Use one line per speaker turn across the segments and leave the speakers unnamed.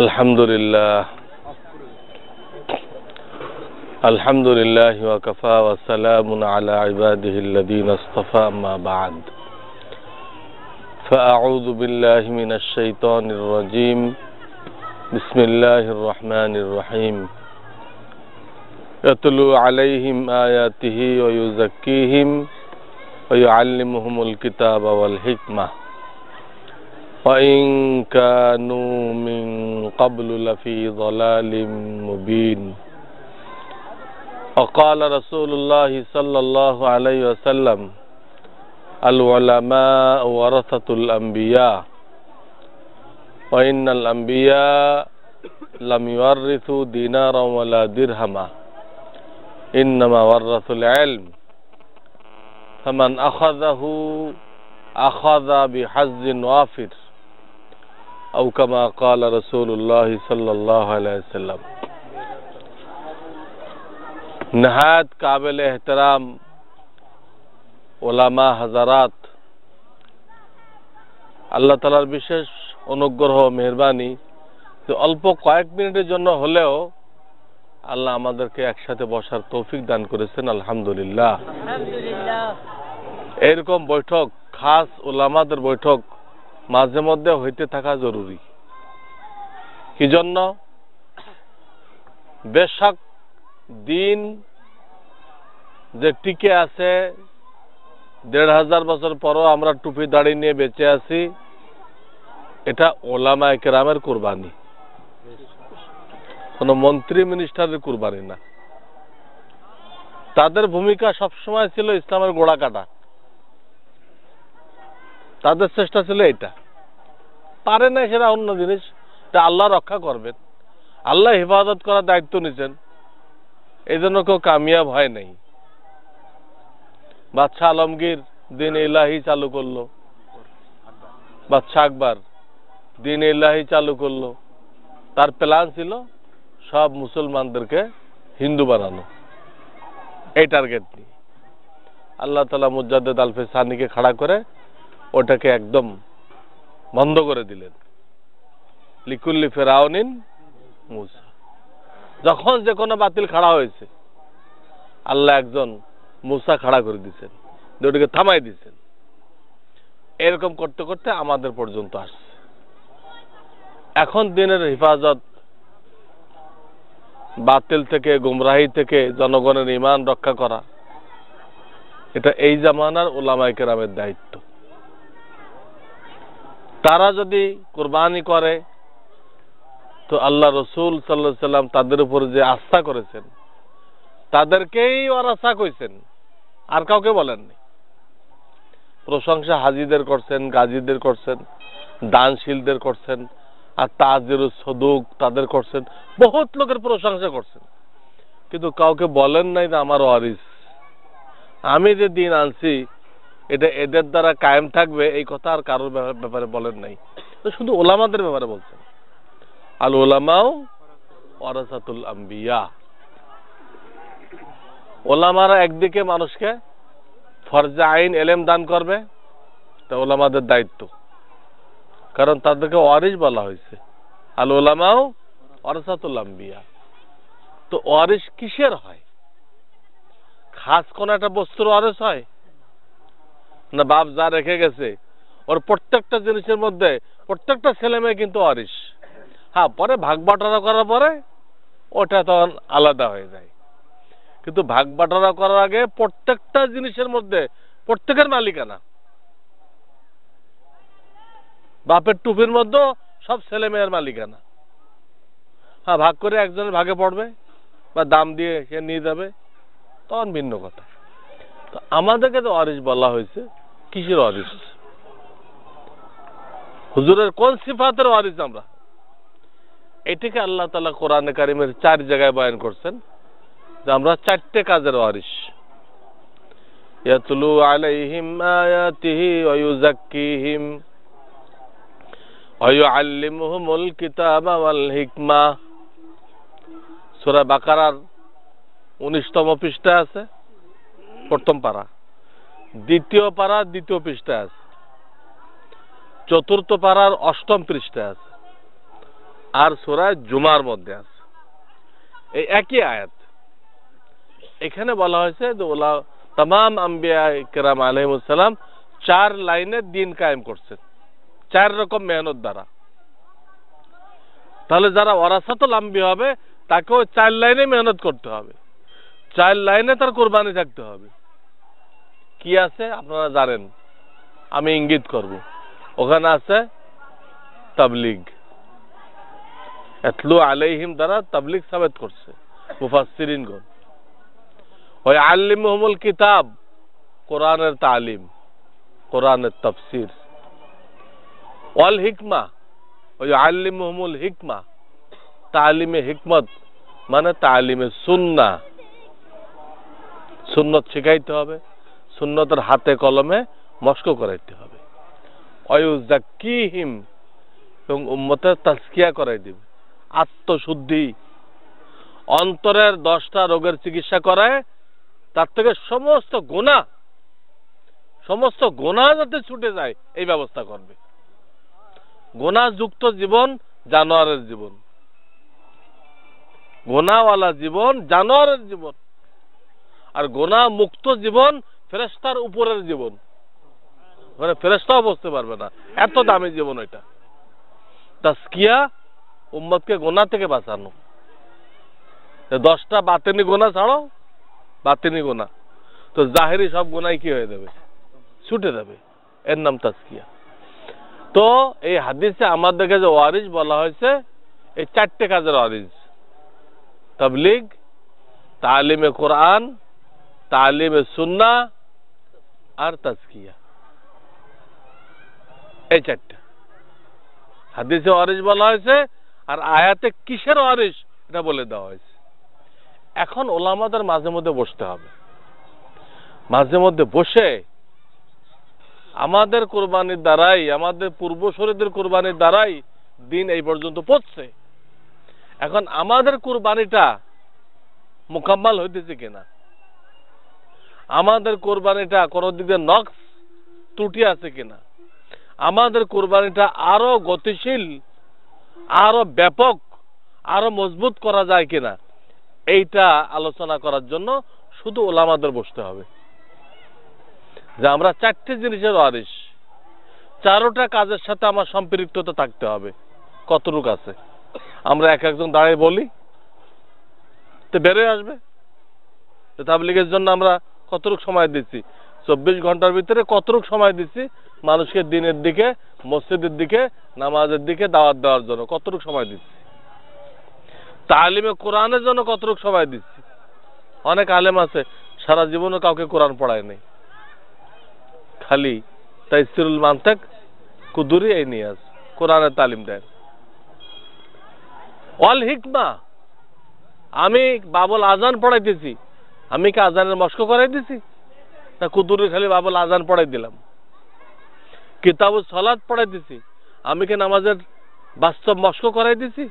আলহামদুলিল্লাহ ওয়া কাফা ওয়া সালামুন আলা ইবাদিহিল্লাযীনা ইসতাফা আম্মা বা'দ ফাআউযু বিল্লাহি মিনাশ শাইতানির রাজীম বিসমিল্লাহির রহমানির রহিম ইয়াতলু আলাইহিম আয়াতিহি ওয়া ইউযাক্কিহিম ওয়া ইউআল্লিমুহুমুল কিতাবা ওয়াল হিকমাহ وَإِن كَانُوا مِن قَبْلُ لَفِي ضَلَالٍ مُبِينٍ وقال رسول الله صلى الله عليه وسلم العلماء ورثة الأنبياء وإن الأنبياء لم يورثوا دينارا ولا درهما إنما ورثوا العلم فمن أخذه أخذ بحظ وافر أو كما قال رسول الله صلى الله عليه وسلم नहायत काबिल एहतराम उलामा हज़रात, আল্লাহ তাআলার বিশেষ অনুগ্রহ মেহেরবানি যে অল্প কয়েক মিনিটের জন্য হলেও আল্লাহ আমাদেরকে একসাথে বসার তৌফিক দান করেছেন। আলহামদুলিল্লাহ। এরকম বৈঠক, খাস উলামাদের বৈঠক মাঝে মধ্যে হইতে থাকা জরুরি। কি জন্য? বেশক দিন যে টিকে আছে ১৫০০ বছর পরও আমরা টুপি দাড়ি নিয়ে বেঁচে আছি, এটা ওলামায়ে কেরামের কুরবানি, কোন মন্ত্রী মিনিস্টারের কুরবানি না। তাদের ভূমিকা সবসময় ছিল ইসলামের গোড়া কাটা, তাদের চেষ্টা ছিল এটা। পারে না সেটা অন্য জিনিস, তা আল্লাহ রক্ষা করবেন, আল্লাহ হেফাজত করার দায়িত্ব নিছেন, এই জন্য কেউ কামিয়াব হয় নাই। বাদশাহ আলমগীর দিন ইলাহি চালু করলো, বাদশাহ আকবর দিন ইলাহি চালু করলো, তার প্ল্যান ছিল সব মুসলমানদেরকে হিন্দু বানানো, এই টার্গেট নিয়ে। আল্লাহ তাআলা মুজাদ্দিদ আলফে সানিকে খাড়া করে ওটাকে একদম বন্ধ করে দিলেন। লিকুল্লি ফিরাউনিন মুসা, যখন যে কোনো বাতিল খাড়া হয়েছে আল্লাহ একজন মুসা খাড়া করে দিচ্ছেন, ওটাকে থামাই দিচ্ছেন। এরকম করতে করতে আমাদের পর্যন্ত আসছে। এখন দিনের হেফাজত, বাতিল থেকে, গুমরাহি থেকে জনগণের ঈমান রক্ষা করা, এটা এই জামানার উলামায়ে কেরামের দায়িত্ব। তারা যদি কুরবানি করে তো আল্লাহ রসুল সাল্লাল্লাহু আলাইহি সাল্লাম তাদের উপর যে আস্থা করেছেন তাদেরকেই ওয়ারাসা কইছেন, আর কাউকে বলেননি। প্রশংসা হাজীদের করছেন, গাজীদের করছেন, দানশীলদের করছেন, আর তাজিরুস সদুক তাদের করছেন, বহুত লোকের প্রশংসা করছেন, কিন্তু কাউকে বলেন নাই যে আমার ওয়ারিস, আমি যে দিন আনছি এটা এদের দ্বারা কায়েম থাকবে, এই কথা আর কারোর ব্যাপারে বলেন নাই। তো শুধু ওলামাদের ব্যাপারে বলছেন, আল উলামাউ ওয়ারাসাতুল আম্বিয়া। ওলামারা একদিকে মানুষকে ফরজে আইন এলেম দান করবে, তা ওলামাদের দায়িত্ব, কারণ তাদেরকে ওয়ারিস বলা হয়েছে। আল উলামাউ ওয়ারাসাতুল আম্বিয়া। তো ওয়ারিস কিসের হয়? খাস কোন একটা বস্তুর ওয়ারিস হয় না? বাপ যা রেখে গেছে ওর প্রত্যেকটা জিনিসের মধ্যে প্রত্যেকটা ছেলে মেয়ে কিন্তু ওয়ারিস। হ্যাঁ, পরে ভাগ বাটোয়ারা করার পরে ওটা তখন আলাদা হয়ে যায়, কিন্তু ভাগ বাটোয়ারা করার আগে প্রত্যেকটা জিনিসের মধ্যে প্রত্যেকের মালিকানা। বাপের টুপির মধ্যে সব ছেলে মেয়ের মালিকানা। হ্যাঁ, ভাগ করে একজনের ভাগে পড়বে বা দাম দিয়ে সে নিয়ে যাবে, তখন ভিন্ন কথা। তো আমাদেরকে তো ওয়ারিস বলা হয়েছে, কিসের ওয়ারিস? হুজুরের কোন সিফাতের ওয়ারিস আমরা? এটাকে আল্লাহ তাআলা কোরআনে কারিমের 4 জায়গায় বয়ান করছেন যে আমরা 4টে কাজের ওয়ারিস। ইয়াতলু আলাইহিম আয়াতিহি ওয়া ইউযাক্কিহিম ওয়া ইউআল্লিমুহুমুল কিতাবা ওয়াল হিকমা। সূরা বাকারার 19তম পৃষ্ঠায় আছে প্রথম পারা, দ্বিতীয় পারা দ্বিতীয় পৃষ্ঠায় আছে, চতুর্থ পারার 8ম পৃষ্ঠায় আছে, আর সূরা জুমার মধ্যে আছে, এই একই আয়াত। এখানে বলা হয়েছে যে তামাম আম্বিয়া কিরাম আলাইহিস সালাম 4 লাইনে দিন কায়েম করছেন, 4 রকম মেহনত দ্বারা। তাহলে যারা ওয়ারাসাতুল আম্বিয়া হবে তাকেও 4 লাইনে মেহনত করতে হবে, 4 লাইনে তার কুরবানি থাকতে হবে। কি আছে আপনারা জানেন, আমি ইঙ্গিত করব। ওখানে আছে তাবলীগ, ইতলু আলাইহিম দ্বারা তাবলীগ সাবিত করছে মুফাসসিরিনগণ। ওয়া আল্লিমুহুমুল কিতাব, কোরআনের তালিম, কোরআনের তাফসীর। ওয়াল হিকমা, ওয়া আল্লিমুহুমুল হিকমা, তালিমে হিকমত মানে তালিমে সুন্নাহ, সুন্নত শিখাইতে হবে, সুন্নতের হাতে কলমে মশক করাইতে হবে। ওয়ায়ুযাক্কিহিম, এবং উম্মতের তাজকিয়া করাই দিবে, আত্মশুদ্ধি, অন্তরের 10টা রোগের চিকিৎসা করায়, তার থেকে সমস্ত গুনাহ যাতে ছুটে যায় এই ব্যবস্থা করবে। গুনাহযুক্ত জীবন জানোয়ারের জীবন, গুনাহওয়ালা জীবন জানোয়ারের জীবন, আর গুনাহ মুক্ত জীবন ফেরেশতার উপরের জীবন, মানে ফেরেশতাও বুঝতে পারবে না, এত দামি জীবন এটা। তাজকিয়া, উম্মতকে গুনাহ থেকে বাঁচানো। 10টা বাতিনি গুনাহ ছাড়ো, বাতিনি গুনাহ তো জাহেরি সব গুনাহই কি হয়ে যাবে, ছুটে যাবে, এর নাম তাজকিয়া। তো এই হাদিসে আমাদেরকে যে ওয়ারিস বলা হয়েছে, এই 4টে কাজের ওয়ারিস: তাবলীগ, তালিমে কোরআন, তালিমে সুন্নাহ আর তাজকিয়া। এই 4টা হাদিসে ওয়ারিস বলা হয়েছে, আর আয়াতে কিসের ওয়ারিস এটা বলে দেওয়া হয়েছে। এখন ওলামাদের মাঝে মধ্যে বসতে হবে, মাঝে মধ্যে বসে আমাদের কুরবানির দ্বারাই, আমাদের পূর্বসূরীদের কুরবানির দ্বারাই দিন এই পর্যন্ত পৌঁছছে। এখন আমাদের কুরবানিটা মুকাম্মাল হইতেছে কিনা, আমাদের কুরবানিটা কোনো দিকে নকশ ত্রুটি আছে কিনা, আমাদের কুরবানিটা আরো গতিশীল, আরো ব্যাপক, আরো মজবুত করা যায় কিনা, এইটা আলোচনা করার জন্য শুধু ওলামাদের বসতে হবে। যে আমরা 4টে জিনিসের ওয়ারিস, 4টা কাজের সাথে আমার সম্পৃক্ততা থাকতে হবে, কতটুকু আছে আমরা এক একজন দাঁড়িয়ে বলি তো বেরোয় আসবে। তাবলীগের জন্য আমরা কতটুকু সময় দিচ্ছি, 24 ঘন্টার ভিতরে কতটুকু সময় দিচ্ছি মানুষকে দিনের দিকে, মসজিদের দিকে, নামাজের দিকে দাওয়াত দেওয়ার জন্য কতটুকু সময় দিচ্ছি, তালিমে কোরআনের জন্য কতটুকু সময় দিচ্ছি। অনেক আলেম আছে সারা জীবনে কাউকে কোরআন পড়ায় নেই, খালি তাইসিরুল মান্তিক, কুদুরি এই নিয়ে আছে, কোরআনের তালিম দেন। ওয়াল হিকমা, আমি বাবুল আজান পড়াইতেছি, আমি কি আজানের মশক করাই দিছি, না কুদুরি খালি বাবুল আজান পড়াই দিলাম? কিতাবুস সালাত পড়াই দিছি, আমি কি নামাজের বাস্তব মশক করাই দিছি,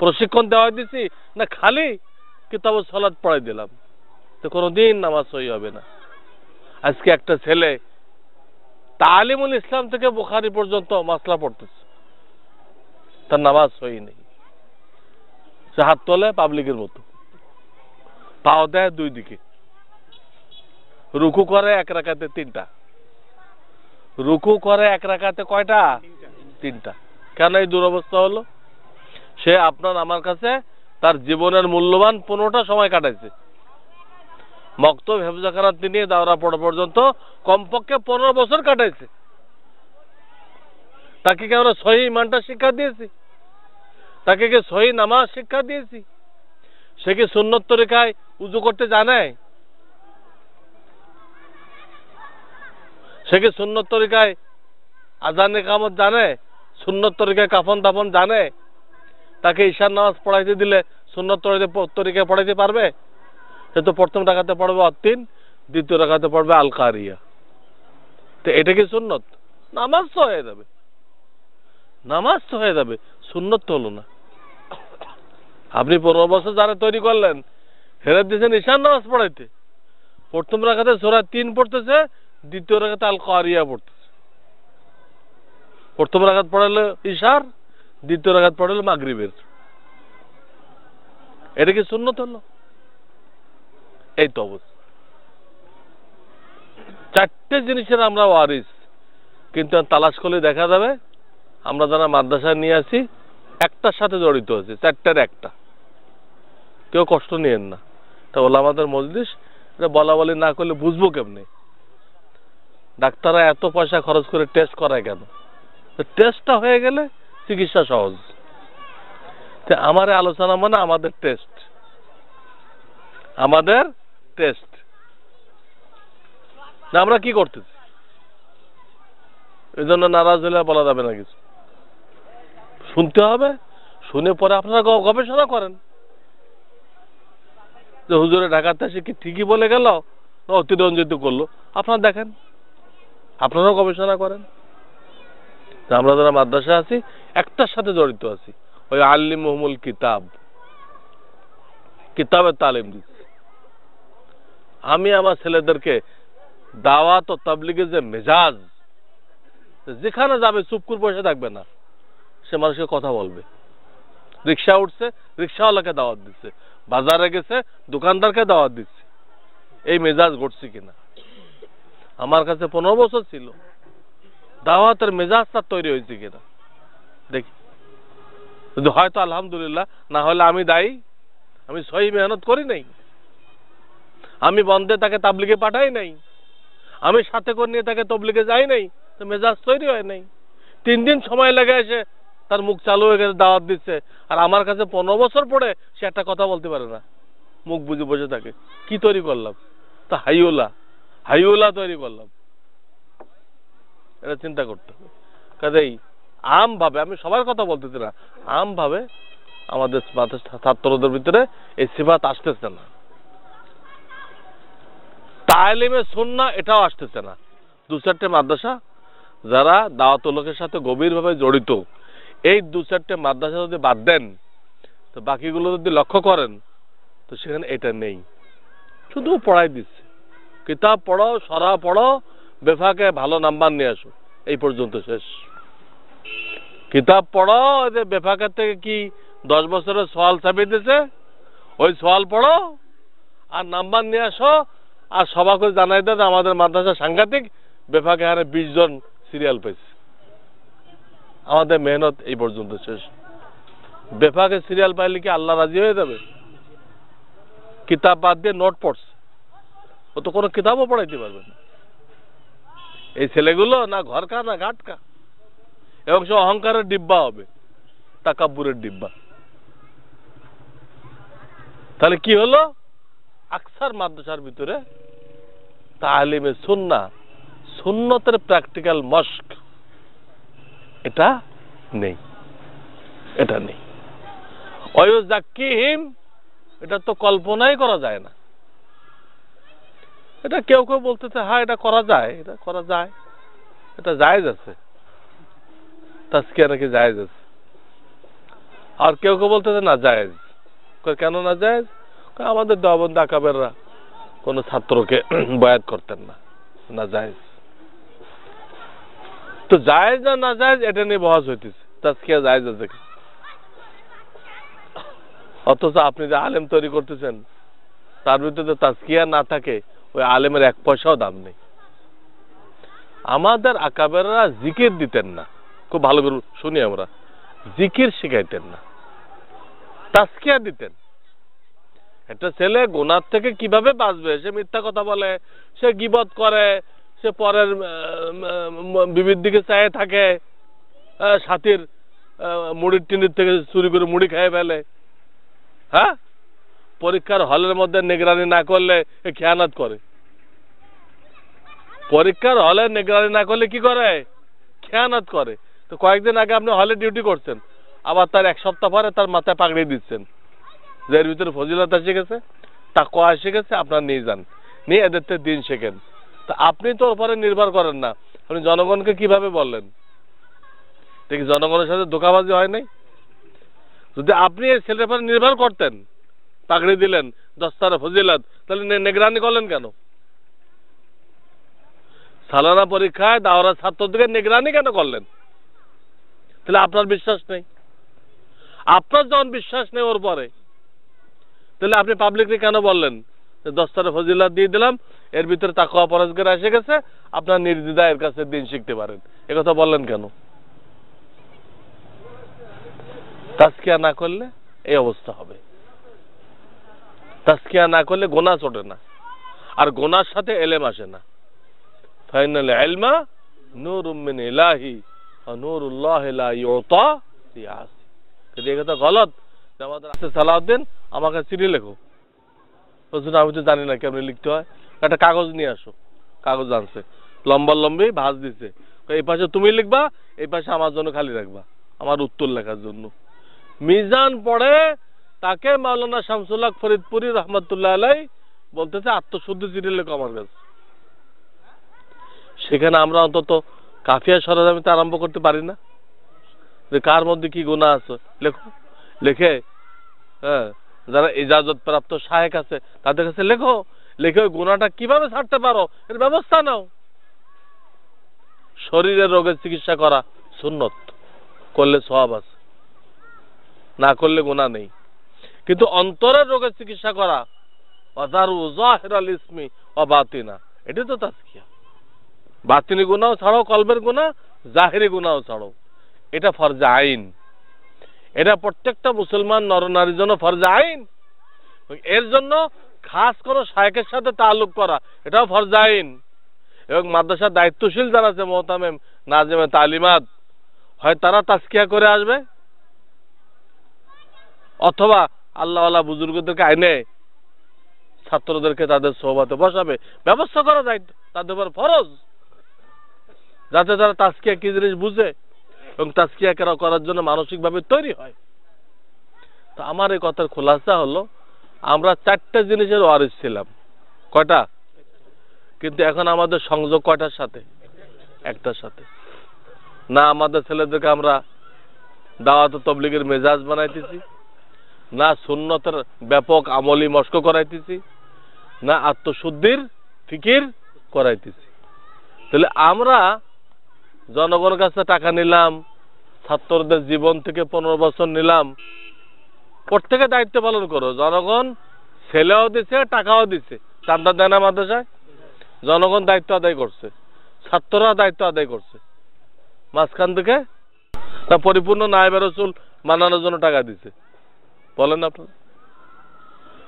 প্রশিক্ষণ দেওয়া দিছি, না খালি কিতাবুস সালাত পড়াই দিলাম? তো কোনোদিন নামাজ সহি হবে না। আজকে একটা ছেলে তালিমুল ইসলাম থেকে বুখারী পর্যন্ত মাসলা পড়তেছে, তার নামাজ সহি নেই। সে হাত তোলে পাবলিকের মতো, পাও দেয় 2 দিকে, রুকু করে 1 রাকাতে 3টা, রুকু করে 1 রাকাতে কয়টা? 3টা। কেন এই দুরবস্থা হলো? সে আপনার আমার কাছে তার জীবনের মূল্যবান 15টা সময় কাটাইছে, মক্তব হেফজাখানাত নিয়ে দাওরা পড়া পর্যন্ত কমপক্ষে 15 বছর কাটাইছে। তাকে কি আমরা সহি ইমানটা শিক্ষা দিয়েছি? তাকে কি সহি নামাজ শিক্ষা দিয়েছি? সে কি সুন্নত তরিকায় উযু করতে জানে? সে কি সুন্নত তরিকায় আযান ইকামত জানে? সুন্নত তরিকায় কাফন দাফন জানে? তাকে ঈশার নামাজ পড়াইতে দিলে সুন্নত তরিকায় পড়াইতে পারবে? সে তো প্রথম রাকাতে পড়বে অত্তিন, দ্বিতীয় রাকাতে পড়বে আল কারিয়া। তো এটা কি সুন্নত? নামাজ তো হয়ে যাবে, নামাজ তো হয়ে যাবে, সুন্নত তো হলো না। আপনি 15 বছর যারা তৈরি করলেন, ফেরত দিয়েছেন ঈশার নামাজ পড়াইতে, প্রথম রাকাতে সূরা 3 পড়তেছে, দ্বিতীয় রাকাতে আল কারিয়া পড়তেছে। প্রথম রাকাত পড়ালে ঈশার, দ্বিতীয় রাকাত পড়ে হলো মাগরিবের। এটা কি সুন্নত হলো? এই তো অবস্থা। চারটে জিনিসের আমরা ওয়ারিস, কিন্তু তালাশ করলে দেখা যাবে আমরা যারা মাদ্রাসায় নিয়ে আসি একটার সাথে জড়িত আছে, চারটার একটা। কেউ কষ্ট নিয়েন না, তা ওলামাদের মজলিস, এটা বলা বলি না করলে বুঝবো কেমনে? ডাক্তাররা এত পয়সা খরচ করে টেস্ট করায় কেন? টেস্টটা হয়ে গেলে চিকিৎসা সহজ। আমার আলোচনা মানে আমাদের টেস্ট, আমাদের টেস্ট না আমরা কি করতেছি। এই জন্য নারাজ হলে বলা যাবে না কিছু, শুনতে হবে। শুনে পরে আপনারা গবেষণা করেন যে হুজুরে ঢাকাতে এসে কি ঠিকই বলে গেল না অতিরঞ্জিত করলো। আপনারা দেখেন, আপনারাও গবেষণা করেন। আমরা যারা মাদ্রাসা আছি একটার সাথে জড়িত আছি, ওই আল্লিমুহুমুল কিতাব, কিতাবের তালিম দিচ্ছি। আমি আমার ছেলেদেরকে দাওয়াত ও তাবলীগের যে মেজাজ, যেখানে যাবে চুপ করে বসে থাকবে না, সে মানুষের কথা বলবে। রিক্সা উঠছে, রিক্সাওয়ালাকে দাওয়াত দিচ্ছে, বাজারে গেছে দোকানদারকে দাওয়াত দিচ্ছে। এই মেজাজ ঘটছে কিনা? আমার কাছে 15 বছর ছিল, দাওয়াতের মেজাজ তার তৈরি হয়েছে কিনা দেখি। যদি হয়তো আলহামদুলিল্লাহ, না হলে আমি দায়ী। আমি সহি মেহনত করি নাই, আমি বন্ধে তাকে তাবলীগে পাঠাই নাই, আমি সাথে করে নিয়ে তাকে তাবলীগে যাই নাই, তো মেজাজ তৈরি হয় নাই। 3 দিন সময় লেগে এসে তার মুখ চালু হয়ে গেছে, দাওয়াত দিচ্ছে। আর আমার কাছে 15 বছর পরে সে একটা কথা বলতে পারে না, মুখ বুঝে বসে থাকে। কি তৈরি করলাম? তা হাইউলা তৈরি করলাম। এটা চিন্তা করতে হবে। কাজেই আম ভাবে, আমি সবার কথা বলতেছি না, আম ভাবে আমাদের ছাত্রদের ভিতরে এই সিফাত আসতেছে না। তালিমে সুন্নাহ এটাও আসতেছে না। 2-4টে মাদ্রাসা যারা দাওয়াতুল হকের সাথে গভীরভাবে জড়িত, এই 2-4টে মাদ্রাসা যদি বাদ দেন, তো বাকিগুলো যদি লক্ষ্য করেন, তো সেখানে এটা নেই। শুধু পড়াই দিচ্ছে, কিতাব পড়ো, সরা পড়ো, বেফাকে ভালো নাম্বার নিয়ে আসো, এই পর্যন্ত শেষ। কিতাব পড়ো, যে বেফাকের থেকে কি 10 বছরের সওয়াল ছাপিয়ে দিয়েছে, ওই সওয়াল পড়ো আর নাম্বার নিয়ে আসো। আর সবাইকে জানাই দেন আমাদের মাদ্রাসা সাংঘাতিক, বেফাকে হারে 20 জন সিরিয়াল পেয়েছে। আমাদের মেহনত এই পর্যন্ত শেষ। বেফাকে সিরিয়াল পাইলে কি আল্লাহ রাজি হয়ে যাবে? কিতাব বাদ দিয়ে নোট পড়ছে, ও তো কোনো কিতাবও পড়াইতে পারবে না। এই ছেলেগুলো না ঘরকা না ঘাটকা, এবং সে অহংকারের ডিব্বা হবে, তাকাব্বুরের ডিব্বা। তাহলে কি হলো? আকসার মাদ্রাসার ভিতরে তালিমে সুন্নাহ, সুন্নতের প্র্যাকটিক্যাল মস্ক এটা নেই, এটা নেই। ওয়ায়ুযাক্কিহিম, এটা তো কল্পনাই করা যায় না। এটা কেউ কেউ বলতেছে হ্যাঁ এটা করা যায়, এটা করা যায়, এটা জায়েজ আছে, তাজকিয়া নাকি জায়েজ আছে। আর কেউ কেউ বলতেছে না জায়েজ। কেন না জায়েজ? আমাদের দেওবন্দ আকাবেররা কোন ছাত্রকে বয়াত করতেন না, না জায়েজ। তো জায়েজ না না জায়েজ এটা নিয়ে বহাস হইতেছে, তাজকিয়া জায়েজ আছে। অথচ আপনি যে আলেম তৈরি করতেছেন তার ভিতরে তাজকিয়া না থাকে, ওই আলেমের 1 পয়সাও দাম নেই। আমাদের আকাবেররা জিকির দিতেন না, খুব ভালো করে শুনি আমরা, জিকির শিখাইতেন না, তাজকিয়া দিতেন। একটা ছেলে গুনাহ থেকে কিভাবে বাঁচবে, সে মিথ্যা কথা বলে, সে গীবত করে, সে পরের বিবির দিকে চায়ে থাকে, সাথীর মুড়ির টিনির থেকে চুরি করে মুড়ি খেয়ে ফেলে, হ্যাঁ, পরীক্ষার হলের মধ্যে নিগরানি না করলে খেয়ানত করে। পরীক্ষার হলে নিগরানি না করলে কি করে? খেয়ানত করে। তো কয়েকদিন আগে আপনি হলে ডিউটি করছেন, আবার তার 1 সপ্তাহ পরে তার মাথায় পাগড়ি দিচ্ছেন, যে এর ভিতরে ফজিলত এসে গেছে, তাকওয়া এসে গেছে, আপনার নিয়ে যান, নিয়ে এদের থেকে দিন শেখেন। তা আপনি তো ওপরে নির্ভর করেন না, আপনি জনগণকে কিভাবে বললেন? দেখি জনগণের সাথে ধোঁকাবাজি হয় নাই? যদি আপনি এই ছেলের উপরে নির্ভর করতেন, পাগড়ি দিলেন, দস্তারে ফজিলত, তাহলে নিগরানি করলেন কেন? সালানা পরীক্ষায় দাওরা ছাত্রদেরকে নিগরানি কেন করলেন? তাহলে আপনার বিশ্বাস নেই, আপনার যখন বিশ্বাস নেই ওর পরে, তাহলে আপনি পাবলিকলি কেন বললেন 10টার ফজিলত দিয়ে দিলাম, এর ভিতরে তাকওয়া পরহেজগার এসে গেছে, আপনার নির্দ্বিধায় এর কাছে দিন শিখতে পারেন, একথা বললেন কেন? তাজকিয়া না করলে এই অবস্থা হবে। তাজকিয়া না করলে গুনাহ ছোটে না, আর গুনাহর সাথে এলেম আসে না। ফাইনাল ইলমা নূরুম মিন ইলাহি ওয়া নূরুল্লাহি লা ইউতা সিয়াসি। কিন্তু এই কথা গলত। আমাদের আছে সালাউদ্দিন, আমাকে চিঠি লেখো। বলছেন আমি তো জানি না কেমন লিখতে হয়, একটা কাগজ নিয়ে আসো। কাগজ আনছে, লম্বা লম্বি ভাঁজ দিছে, এই পাশে তুমি লিখবা, এই পাশে আমার জন্য খালি রাখবা, আমার উত্তর লেখার জন্য। মিজান পড়ে তাকে মাওলানা শামসুল হক ফরিদপুরি রহমতুল্লাহ আলাই বলতেছে আত্মশুদ্ধি চিঠি লেখো আমার কাছে। সেখানে আমরা অন্তত কাফিয়া সরঞ্জামিতে আরম্ভ করতে পারি না যে কার মধ্যে কি গুনাহ আছে, লেখো। লেখে যারা ইজাজত প্রাপ্ত শায়েখ আছে তাদের কাছে লেখো, লিখে ওই গুনাহটা কিভাবে ছাড়তে পারো এর ব্যবস্থা নাও। শরীরের রোগের চিকিৎসা করা সুন্নত, করলে সওয়াব আছে, না করলে গুনাহ নেই। কিন্তু অন্তরের রোগের চিকিৎসা করা, ওয়াজারু যাহিরাল ইসমি ওয়া বাতিনা, এটা তো তাজকিয়া। বাতিনি গুনাহ ছাড়ো, কলবের গুনাহ, জাহিরি গুনাহ ছাড়ো, এটা ফরজে আইন। এটা প্রত্যেকটা মুসলমান নরনারীর জন্য ফরজে আইন। এর জন্য খাস কোনো শায়েখের সাথে তাআল্লুক করা এটাও ফরজে আইন। এবং মাদ্রাসার দায়িত্বশীল যারা আছে মুহতামিম নাজিমে তালিমাত, হয় তারা তাজকিয়া করে আসবে, অথবা আল্লাহওয়ালা বুজুর্গদেরকে আইনে ছাত্রদেরকে তাদের সোহবতে বসাবে, ব্যবস্থা করা দায়িত্ব তাদের উপর ফরজ, যাতে তারা তাজকিয়া কি জিনিস বুঝে এবং তাজকিয়া করার জন্য মানসিকভাবে তৈরি হয়। তো আমার এই কথার খোলাসা হলো, আমরা 4টা জিনিসের ওয়ারিস ছিলাম। কয়টা? কিন্তু এখন আমাদের সংযোগ কয়টার সাথে? একটার সাথে। না আমাদের ছেলেদেরকে আমরা দাওয়াত ও তাবলীগের মেজাজ বানাইতেছি, না সুন্নতের ব্যাপক আমলি মশক করাইতেছি, না আত্মশুদ্ধির ফিকির করাইতেছি। তাহলে আমরা জনগণের কাছে টাকা নিলাম, ছাত্রদের জীবন থেকে 15 বছর নিলাম, প্রত্যেকে দায়িত্ব পালন করো। জনগণ ছেলেও দিছে, টাকাও দিছে, চান্দা দেয় না মাদ্রাসায়, জনগণ দায়িত্ব আদায় করছে, ছাত্ররা দায়িত্ব আদায় করছে। মাঝখান থেকে তা পরিপূর্ণ নায়েবে রাসূল মানানোর জন্য টাকা দিছে, বলেন আপনারা?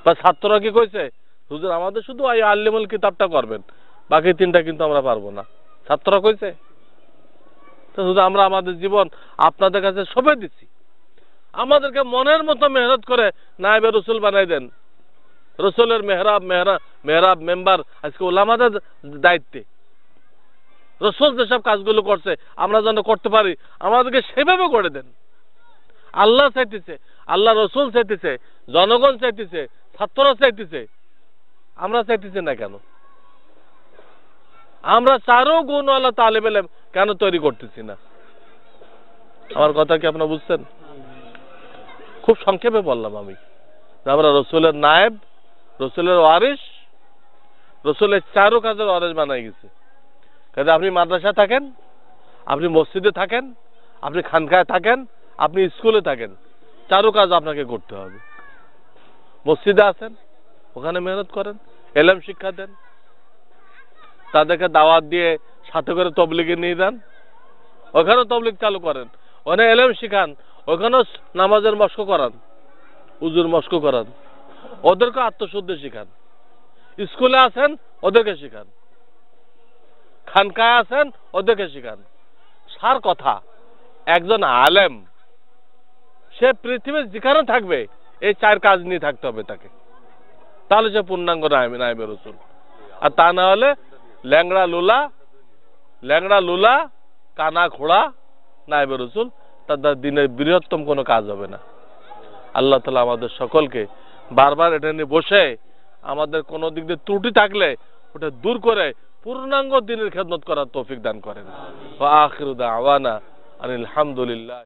বা ছাত্ররা কি কইছে হুজুর আমাদের শুধু আল্লিমুল কিতাবটা করবেন, বাকি 3টা কিন্তু আমরা পারবো না, ছাত্ররা কইছে? তো শুধু আমরা আমাদের জীবন আপনাদের কাছে সঁপে দিচ্ছি, আমাদেরকে মনের মতো মেহনত করে নায়েবে রাসূল বানাই দেন। রাসূলের মেহরাব মেম্বার আজকে উলামাদের দায়িত্বে। রাসূল যেসব কাজগুলো করছে আমরা যেন করতে পারি, আমাদেরকে সেভাবে করে দেন। আল্লাহ চাইতেছে, আল্লাহ রাসূল চাইতেছে, জনগণ চাইতেছে, ছাত্ররা চাইতেছে, আমরা চাইতেছি না কেন? আমরা 4 গুণওয়ালা তালেব ইলম কেন তৈরি করতেছি না? আমার কথা কি আপনারা বুঝছেন? খুব সংক্ষেপে বললাম আমি, আমরা রাসূলের নায়েব, রাসূলের ওয়ারিস, রাসূলের 4 কাজের ওয়ারিস বানাই গেছে। কাজে আপনি মাদ্রাসা থাকেন, আপনি মসজিদে থাকেন, আপনি খানকায় থাকেন, আপনি স্কুলে থাকেন, 4 কাজ আপনাকে করতে হবে। মসজিদে আছেন, ওখানে মেহনত করেন, ইলম শিক্ষা দেন, তাদেরকে দাওয়াত দিয়ে সাথে করে তাবলীগে নিয়ে যান, ওখানেও তাবলীগ চালু করেন, ওখানে ইলম শিখান, ওখানেও নামাজের মশক করান, উজুর মশক করান, ওদেরকে আত্মশুদ্ধি শিখান। স্কুলে আছেন, ওদেরকে শিখান, খানকায় আছেন, ওদেরকে শিখান। সার কথা, একজন আলেম সে পৃথিবীর যেখানে থাকবে এই 4 কাজ নিয়ে থাকতে হবে তাকে, তাহলে সে পূর্ণাঙ্গ নায়েবে রাসূল। আর তা না হলে ল্যাংড়া লুলা কানা খোড়া নায়েবে রাসূল, তার দিনের বৃহত্তম কোনো কাজ হবে না। আল্লাহ তাআলা আমাদের সকলকে বারবার এটা নিয়ে বসে আমাদের কোনো দিক দিয়ে ত্রুটি থাকলে ওটা দূর করে পূর্ণাঙ্গ দিনের খেদমত করার তৌফিক দান করেন। ওয়া আখিরু দাওয়ানা আনিল হামদুলিল্লাহ।